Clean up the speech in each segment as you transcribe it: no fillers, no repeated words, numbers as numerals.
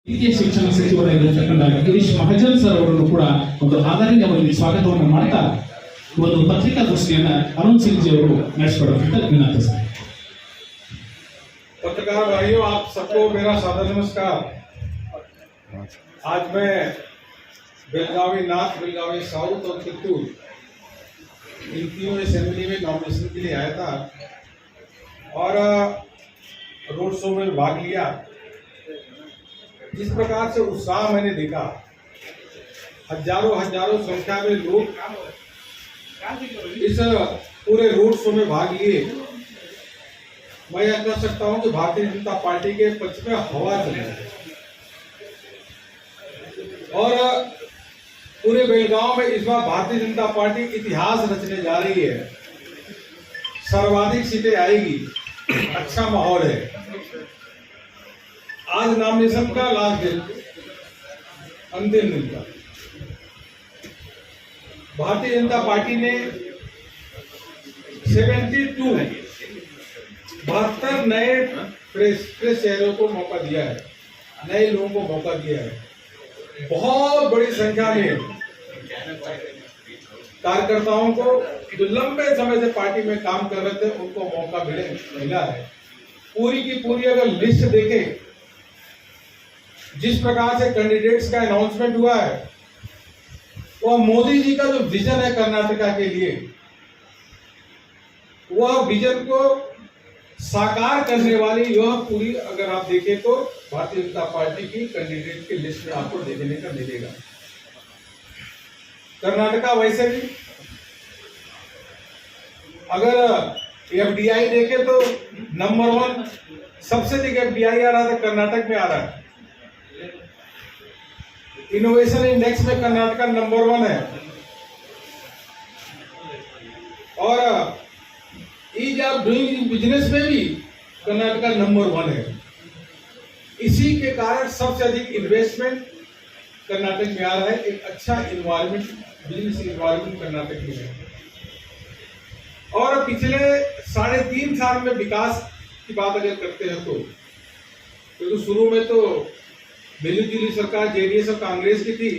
ಹಿರಿಯ ಶಿಕ್ಷಣ ಸಚಿವರಾಗಿರತಕ್ಕಂಥ ಗಿರೀಶ್ ಮಹಾಜನ್ ಸರ್ ಅವರನ್ನು ಕೂಡ ಒಂದು ಆದರಣೀಯವಾಗಿ ಸ್ವಾಗತವನ್ನು ಮಾಡ್ತಾ ಒಂದು ಪತ್ರಿಕಾಗೋಷ್ಠಿಯನ್ನ ಅರುಣ್ ಸಿಂಗ್ जी ಅವರು ನಡೆಸಿಕೊಡೋದಕ್ಕೆ ವಿನಂತಿ ಸರ್. पत्रकार भाइयों, आप सबको मेरा सादर नमस्कार। आज मैं बेलगावी नॉर्थ, बेलगावी साउथ और चित्तूर इन तीनों असेंबली में नॉमिनेशन के लिए आया था और रोड शो में भाग लिया। जिस प्रकार से उत्साह मैंने देखा, हजारों संख्या में लोग इस पूरे रोड शो में भाग लिए। मैं यह कह सकता हूं कि भारतीय जनता पार्टी के पक्ष में हवा चल रही है और पूरे बेलगांव में इस बार भारतीय जनता पार्टी इतिहास रचने जा रही है। सर्वाधिक सीटें आएगी, अच्छा माहौल है। आज नॉमिनेशन का लास्ट दिन, अंतिम दिन का, भारतीय जनता पार्टी ने 72 नए प्रेस चेहरों को मौका दिया है, नए लोगों को मौका दिया है। बहुत बड़ी संख्या में कार्यकर्ताओं को जो लंबे समय से पार्टी में काम कर रहे थे उनको मौका मिला है। पूरी की पूरी अगर लिस्ट देखें, जिस प्रकार से कैंडिडेट्स का अनाउंसमेंट हुआ है, वह मोदी जी का जो विजन है कर्नाटका के लिए, वह विजन को साकार करने वाली यह पूरी अगर आप देखें तो भारतीय जनता पार्टी की कैंडिडेट की लिस्ट में आपको देखने का मिलेगा। कर्नाटका वैसे भी अगर एफडीआई देखें तो नंबर 1 सबसे अधिक एफडीआई आ रहा था कर्नाटक में आ रहा है। इनोवेशन इंडेक्स में कर्नाटका नंबर 1 है और ईज ऑफ डूइंग बिजनेस में भी कर्नाटका नंबर 1 है। इसी के कारण सबसे अधिक इन्वेस्टमेंट कर्नाटक में आ रहा है। एक अच्छा इन्वायरमेंट, बिजनेस इन्वायरमेंट कर्नाटक में है और पिछले 3.5 साल में विकास की बात अगर करते हैं तो क्योंकि शुरू में तो मिली-जुली सरकार जेडीएस और कांग्रेस की थी।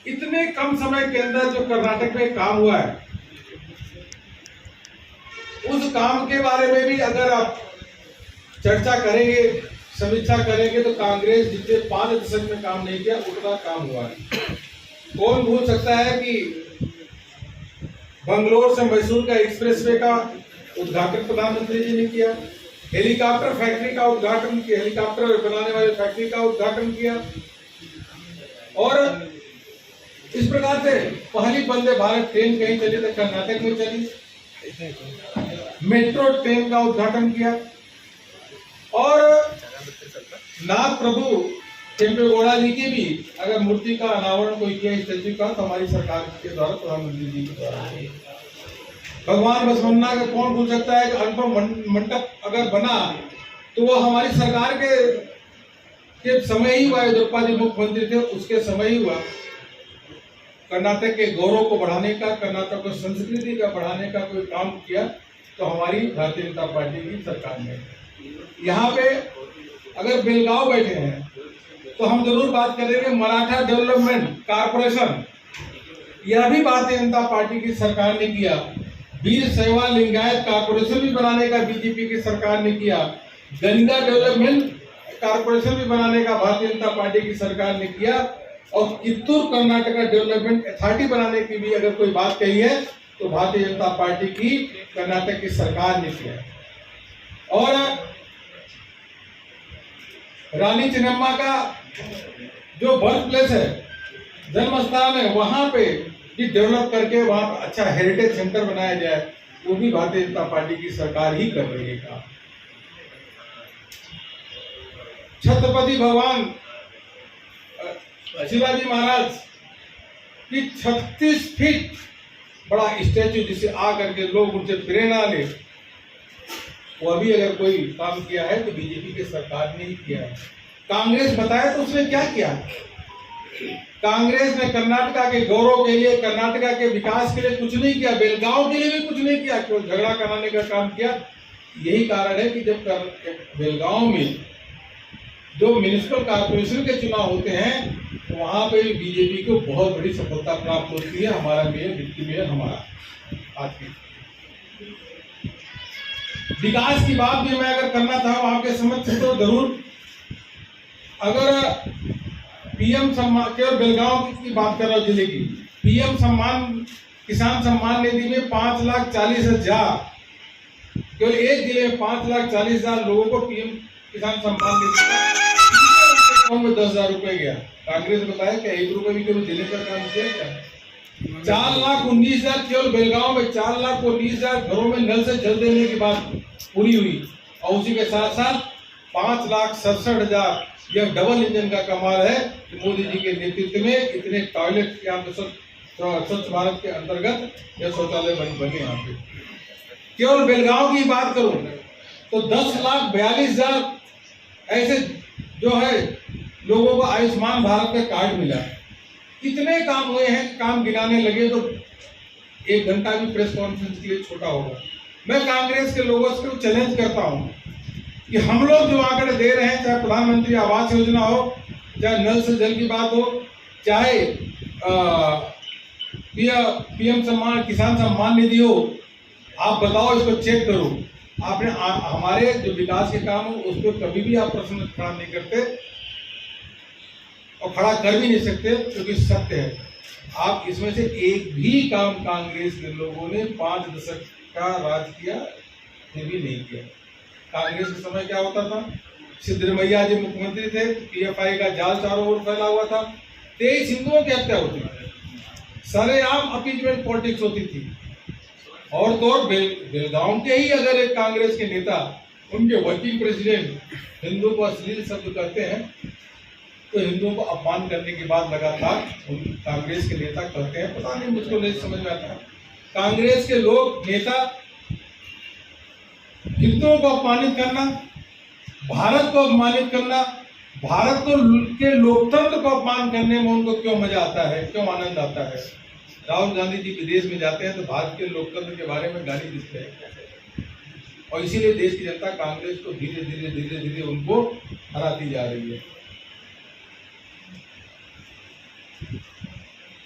इतने कम समय के अंदर जो कर्नाटक में काम हुआ है, उस काम के बारे में भी अगर आप चर्चा करेंगे, समीक्षा करेंगे तो कांग्रेस जितने 5 दशक में काम नहीं किया उतना काम हुआ है। कौन भूल सकता है कि बंगलोर से मैसूर का एक्सप्रेसवे का उद्घाटन प्रधानमंत्री जी ने किया, हेलीकॉप्टर फैक्ट्री का उद्घाटन किया, हेलीकॉप्टर बनाने वाली फैक्ट्री का उद्घाटन किया और इस प्रकार से पहली वंदे भारत ट्रेन कहीं चली तो कर्नाटक में चली, मेट्रो ट्रेन का उद्घाटन किया और नाथ प्रभु केम्पेगौड़ा जी की भी अगर मूर्ति का अनावरण कोई किया स्टैच्यू का तो हमारी सरकार के द्वारा, प्रधानमंत्री जी के द्वारा। भगवान बसवन्ना का कौन भूल सकता है कि अनुपम मंडप अगर बना तो वह हमारी सरकार के समय ही हुआ। येदियुरप्पा जी मुख्यमंत्री थे उसके समय ही हुआ। कर्नाटक के गौरव को बढ़ाने का, कर्नाटक को संस्कृति का बढ़ाने का कोई काम किया तो हमारी भारतीय जनता पार्टी की सरकार ने। यहाँ पे अगर बेलगांव बैठे हैं तो हम जरूर बात करेंगे मराठा डेवलपमेंट कारपोरेशन, यह भी भारतीय जनता पार्टी की सरकार ने किया। वीर शैवा लिंगायत कारपोरेशन भी बनाने का बीजेपी की सरकार ने किया। गंगा डेवलपमेंट कारपोरेशन भी बनाने का भारतीय जनता पार्टी की सरकार ने किया और चित्तूर कर्नाटका डेवलपमेंट अथॉरिटी बनाने की भी अगर कोई बात कही है तो भारतीय जनता पार्टी की कर्नाटक की सरकार ने किया। और रानी चेन्नम्मा का जो बर्थ प्लेस है, जन्म स्थान है, वहां पे भी डेवलप करके वहां अच्छा हेरिटेज सेंटर बनाया जाए, वो भी भारतीय जनता पार्टी की सरकार ही कर रही है काम। छत्रपति भगवान शिवाजी महाराज की 36 फीट बड़ा स्टैच्यू जिसे आकर के लोग उनसे प्रेरणा ले, वो भी अगर कोई काम किया है तो बीजेपी की सरकार ने ही किया है। कांग्रेस बताया तो उसने क्या किया? कांग्रेस ने कर्नाटका के गौरव के लिए, कर्नाटका के विकास के लिए कुछ नहीं किया, बेलगांव के लिए भी कुछ नहीं किया, केवल झगड़ा कराने का काम किया। यही कारण है कि जब बेलगांव में जो म्यूनिसिपल कॉर्पोरेशन के चुनाव होते हैं तो वहां पे बीजेपी को बहुत बड़ी सफलता प्राप्त होती है। हमारा मेयर, डिप्टी मेयर हमारा आज की विकास की बात भी मैं अगर करना चाहूँ आपके समक्ष तो जरूर। अगर पीएम सम्मान, केवल बेलगांव की बात कर रहा हूँ जिले की, पीएम सम्मान, किसान सम्मान निधि में 5,40,000, केवल एक जिले में 5,40,000 लोगों को पीएम किसान सम्मान निधि में 10,000 रुपए गया। कांग्रेस ने बताया कि 1 रुपए भी केवल देने का काम किया क्या? 4,19,000 केवल बेलगांव में 4,19,000 घरों में नल से जल देने की बात पूरी हुई। और उसी के साथ साथ 5,67,000 यह डबल इंजन का कमाल है कि मोदी जी के नेतृत्व में इतने टॉयलेट यहाँ पे स्वच्छ भारत के अंतर्गत यह शौचालय बने यहाँ पे। केवल बेलगांव की बात करूं तो 10,42,000 ऐसे जो है लोगों को आयुष्मान भारत का कार्ड मिला। कितने काम हुए हैं, काम गिनाने लगे तो 1 घंटा भी प्रेस कॉन्फ्रेंस के लिए छोटा होगा। मैं कांग्रेस के लोगों से चैलेंज करता हूं कि हम लोग जो आंकड़े दे रहे हैं, चाहे प्रधानमंत्री आवास योजना हो, चाहे नल से जल की बात हो, चाहे पीएम सम्मान, किसान सम्मान निधि हो, आप बताओ, इसको चेक करो। आपने हमारे जो विकास के काम हो उस पर कभी भी आप प्रश्न खड़ा नहीं करते और खड़ा कर भी नहीं सकते, क्योंकि सत्य है। आप इसमें से एक भी काम कांग्रेस के लोगों ने 5 दशक का राज किया ये भी नहीं किया। कांग्रेस के समय क्या होता था? सिद्धरमैया जी मुख्यमंत्री थे, पीएफआई का जाल चारों ओर फैला हुआ था, 23 हिंदुओं की हत्या होती थी, सरेआम अपीजमेंट पॉलिटिक्स होती थी। और तो और बेलगांव के ही अगर एक कांग्रेस के नेता, उनके वर्किंग प्रेसिडेंट हिंदुओं को अश्लील शब्द कहते हैं तो हिंदुओं को अपमान करने की बात लगातार कांग्रेस के नेता कहते हैं। पता नहीं, मुझको नहीं समझ में आता। कांग्रेस के लोग, नेता हिंदुओं को अपमानित करना, भारत को अपमानित करना, भारत को के लोकतंत्र को अपमान करने में उनको क्यों मजा आता है, क्यों आनंद आता है? राहुल गांधी जी विदेश में जाते हैं तो भारत के लोकतंत्र के बारे में गाली देते हैं और इसीलिए देश की जनता कांग्रेस को धीरे धीरे धीरे धीरे उनको हराती जा रही है।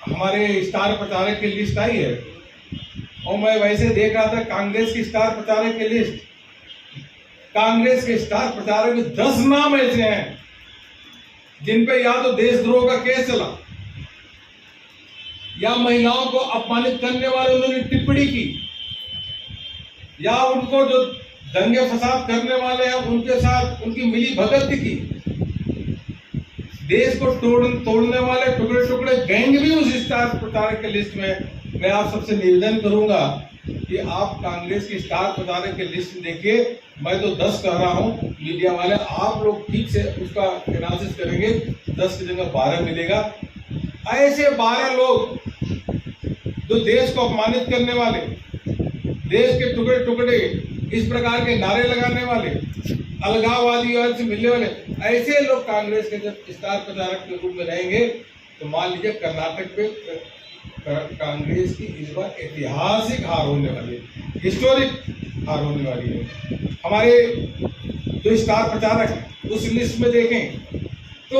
हमारे स्टार प्रचारक की लिस्ट आई है और मैं वैसे देख रहा था कांग्रेस की स्टार प्रचारक की लिस्ट। कांग्रेस के स्टार प्रचारक में 10 नाम ऐसे हैं जिन पे या तो देशद्रोह का केस चला, या महिलाओं को अपमानित करने वाले उन्होंने टिप्पणी की, या उनको जो दंगे फसाद करने वाले हैं उनके साथ उनकी मिली भगत की, देश को तोड़ने वाले टुकड़े टुकड़े गैंग भी उस स्टार प्रचारक के लिस्ट में। मैं आप सबसे निवेदन करूंगा कि आप कांग्रेस की स्टार प्रचारक की लिस्ट देखिए। मैं तो 10 कह रहा हूं, मीडिया वाले आप लोग ठीक से उसका एनालिसिस करेंगे, 10 की जगह 12 मिलेगा। ऐसे 12 लोग जो देश को अपमानित करने वाले, देश के टुकड़े टुकड़े इस प्रकार के नारे लगाने वाले, अलगाववादी से मिलने वाले, ऐसे लोग कांग्रेस के जब स्टार प्रचारक के रूप में रहेंगे तो मान लीजिए कर्नाटक पे कांग्रेस की इस बार ऐतिहासिक हार होने वाली है, हिस्टोरिक हार होने वाली है। हमारे जो स्टार प्रचारक उस लिस्ट में देखें तो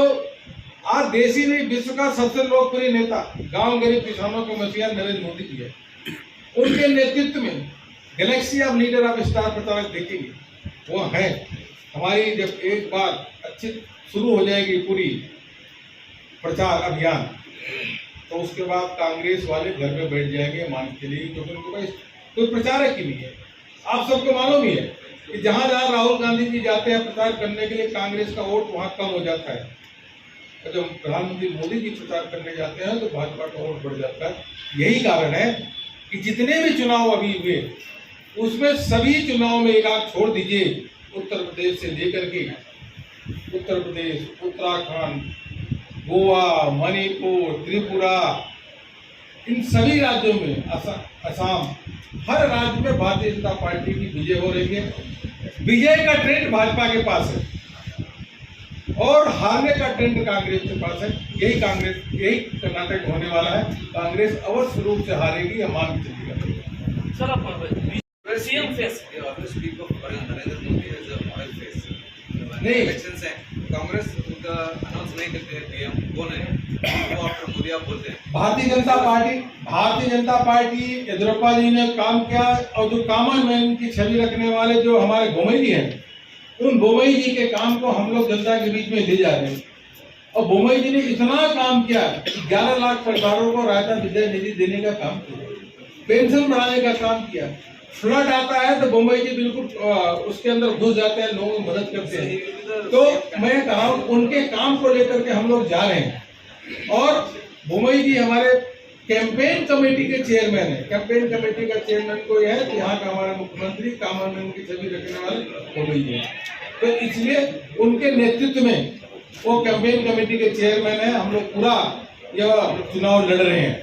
आज देश ही नहीं, विश्व का सबसे लोकप्रिय नेता, गांव गरीब किसानों के मसीहा नरेंद्र मोदी जी है। उनके नेतृत्व में Galaxy of leader of star प्रचारक देखेंगे वो है। हमारी जब एक बार अच्छी शुरू हो जाएगी पूरी प्रचार अभियान तो उसके बाद कांग्रेस वाले घर में बैठ जाएंगे मान के लिए, क्योंकि उनके पास कोई प्रचारक ही नहीं है। आप सबको मालूम ही है कि जहां जहां राहुल गांधी जी जाते हैं प्रचार करने के लिए, कांग्रेस का वोट वहां कम हो जाता है। जब प्रधानमंत्री मोदी जी प्रचार करने जाते हैं तो भाजपा का वोट बढ़ जाता है। यही कारण है कि जितने भी चुनाव अभी हुए उसमें सभी चुनाव में एक आध छोड़ दीजिए, उत्तर प्रदेश से लेकर के उत्तर प्रदेश, उत्तराखंड, गोवा, मणिपुर, त्रिपुरा, इन सभी राज्यों में, असम, हर राज्य में भारतीय जनता पार्टी की विजय हो रही है। विजय का ट्रेंड भाजपा के पास है और हारने का ट्रेंड कांग्रेस के पास है। यही कर्नाटक होने वाला है। कांग्रेस अवश्य रूप से हारेगी, हम मान के चलेगा। सर आप सीएम फेस नहीं, इलेक्शंस हैं कांग्रेस उनका अनाउंस नहीं करते हैं पीएम कौन है वो आफ्टर मोदी आप बोलते हैं। भारतीय जनता पार्टी येदियुरप्पा जी ने काम किया और जो कॉमन मैन की छवि रखने वाले जो हमारे बोमई जी हैं, उन बोमई जी के काम को हम लोग जनता के बीच में ले जा रहे हैं। और बोमई जी ने इतना काम किया, 11 लाख परिवारों को रायता विद्या निधि देने का काम किया, पेंशन बढ़ाने का काम किया। फ्लड आता है तो मुंबई जी बिल्कुल उसके अंदर घुस जाते हैं, लोगों की मदद करते हैं। तो मैं कहा हूं उनके काम को लेकर के हम लोग जा रहे हैं। और मुंबई जी हमारे कैंपेन कमेटी के चेयरमैन है। कैंपेन कमेटी का चेयरमैन कोई है तो यहाँ का हमारा मुख्यमंत्री कॉमन मैन की छवि रखने वाले मुंबई जी हैं। तो इसलिए उनके नेतृत्व में वो कैंपेन कमेटी के चेयरमैन है। हम लोग पूरा यह चुनाव लड़ रहे हैं।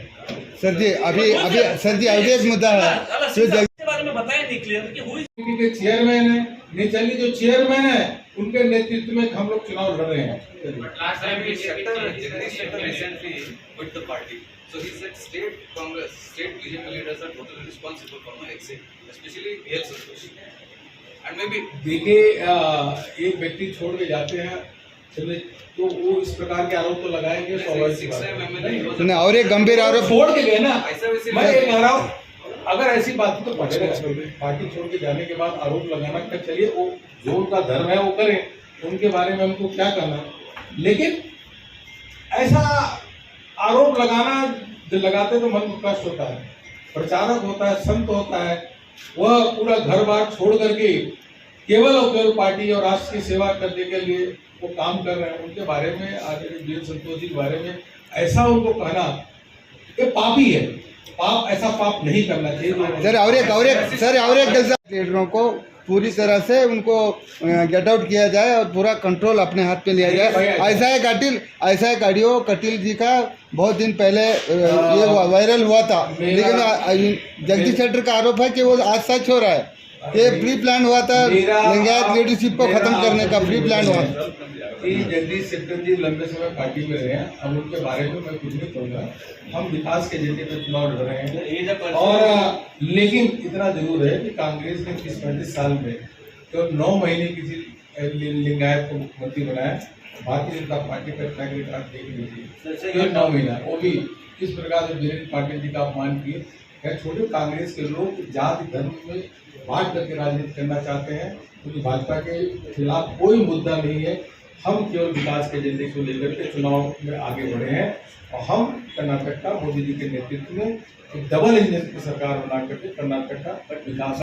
सर जी अभी एक मुद्दा है जो बारे में बताया नहीं क्लियर कि हुई कमेटी के चेयरमैन है, निचली जो चेयरमैन है उनके नेतृत्व में हम लोग चुनाव लड़ रहे हैं। Last time Jagdish Shettar recently quit the party. So he said state Congress, state BJP leaders are totally responsible for my exit, especially PL Santosh. And maybe देखिए एक व्यक्ति छोड़ के जाते हैं चले तो वो इस प्रकार के आरोप तो लगाएंगे। स्वाभाविक सी बात है। नहीं, और एक गंभीर आरोप छोड़ के गए ना। ऐसा वैसे मैं ये कह रहा हूँ अगर ऐसी बात तो पढ़ेगा पार्टी छोड़ के जाने के बाद आरोप लगाना क्या, चलिए वो जो उनका धर्म है वो करें, उनके बारे में हमको क्या करना। लेकिन ऐसा आरोप लगाते तो मन को कष्ट होता है। प्रचारक होता है, संत होता है, वह पूरा घर बार छोड़ करके केवल और केवल पार्टी और राष्ट्र की सेवा करने के लिए वो काम कर रहे हैं। उनके बारे में आदरणीय बीएल संतोष जी के बारे में ऐसा उनको कहना ये पाप ही है। पाप, ऐसा पाप नहीं करना चाहिए। सर और एक लीडरों को पूरी तरह से उनको गेट आउट किया जाए और पूरा कंट्रोल अपने हाथ पे लिया जाए। ऐसा एक ऑडियो कटिल जी का बहुत दिन पहले ये वायरल हुआ था, लेकिन जगदीश शेट्टर का आरोप है कि वो आज सच हो रहा है कि प्री प्लान हुआ था लिंगायत लीडरशिप को खत्म करने का प्री प्लान हुआ। जगदीश शेट्टर जी लंबे समय पार्टी में रहे हैं, अब उनके बारे में मैं कुछ नहीं कहूँगा। हम विकास के एजेंडे पे चुनाव लड़ रहे हैं। और लेकिन इतना जरूर है कि कांग्रेस ने 30-35 साल में तो 9 महीने किसी लिंगायत को मुख्यमंत्री बनाया। भारतीय जनता पार्टी का ट्रैक रिकॉर्ड देख लीजिए, 9 महीना वो भी किस प्रकार से बीरेन्द्र पाटिल जी का अपमान किए। छोटे कांग्रेस के लोग जाति धर्म में बांट करके राजनीति करना चाहते हैं, क्योंकि भाजपा के खिलाफ कोई मुद्दा नहीं है। हम केवल विकास के एजेंडे को लेकर के चुनाव में आगे बढ़े हैं और हम कर्नाटक का मोदी जी के नेतृत्व में एक डबल इंजन की सरकार बना करके कर्नाटक का विकास